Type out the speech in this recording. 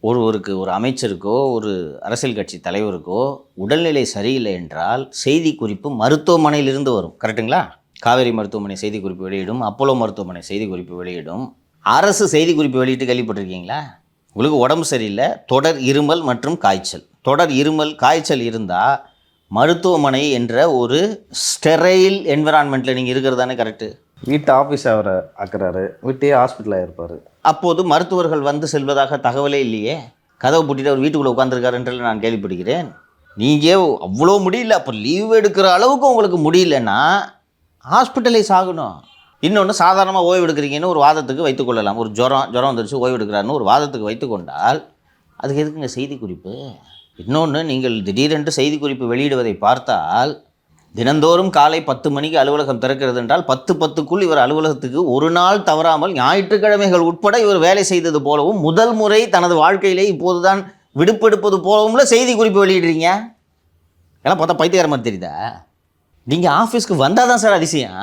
ஒருவருக்கு, ஒரு அமைச்சருக்கோ, ஒரு அரசியல் கட்சி தலைவருக்கோ உடல்நிலை சரியில்லை என்றால் செய்தி குறிப்பு மருத்துவமனையிலிருந்து வரும். கரெக்டுங்களா? காவேரி மருத்துவமனை செய்தி குறிப்பு வெளியிடும், அப்போலோ மருத்துவமனை செய்தி குறிப்பு வெளியிடும். அரசு செய்தி குறிப்பு வெளியிட்டு கேள்விப்பட்டிருக்கீங்களா? உங்களுக்கு உடம்பு சரியில்லை, தொடர் இருமல் மற்றும் காய்ச்சல். தொடர் இருமல், காய்ச்சல் இருந்தால் மருத்துவமனை என்ற ஒரு ஸ்டெரைல் என்விரான்மெண்ட்டில் நீங்கள் இருக்கிறது தானே கரெக்டு? வீட்டு ஆஃபீஸ் அவரை ஆக்குறாரு, வீட்டையே ஹாஸ்பிட்டலாக இருப்பார். அப்போது மருத்துவர்கள் வந்து செல்வதாக தகவலே இல்லையே. கதவை பூட்டிட்டு அவர் வீட்டுக்குள்ளே உட்காந்துருக்காருன்ற நான் கேள்விப்படுகிறேன். நீங்கள் அவ்வளோ முடியல, அப்போ லீவ் எடுக்கிற அளவுக்கு உங்களுக்கு முடியலன்னா ஹாஸ்பிட்டலைஸ் ஆகணும். இன்னொன்று, சாதாரணமாக ஓய்வு எடுக்கிறீங்கன்னு ஒரு வாதத்துக்கு வைத்துக்கொள்ளலாம். ஒரு ஜுரம் வந்துருச்சு ஓய்வு எடுக்கிறாருன்னு ஒரு வாதத்துக்கு வைத்துக்கொண்டால் அதுக்கு எதுக்குங்க செய்தி குறிப்பு? இன்னொன்று, நீங்கள் திடீரென்று செய்தி குறிப்பு வெளியிடுவதை பார்த்தால் தினந்தோறும் காலை 10 மணிக்கு அலுவலகம் திறக்கிறது என்றால் 10:10க்குள் இவர் அலுவலகத்துக்கு ஒரு நாள் தவறாமல் ஞாயிற்றுக்கிழமைகள் உட்பட இவர் வேலை செய்தது போலவும் முதல் முறை தனது வாழ்க்கையிலே இப்போது தான் விடுப்பெடுப்பது போலவும்ல செய்தி குறிப்பு வெளியிடுறீங்க. எல்லாம் பார்த்தா பைத்தியக்கார மாதிரி தெரியுதா? நீங்கள் ஆஃபீஸ்க்கு வந்தால் தான் சார் அதிசயம்.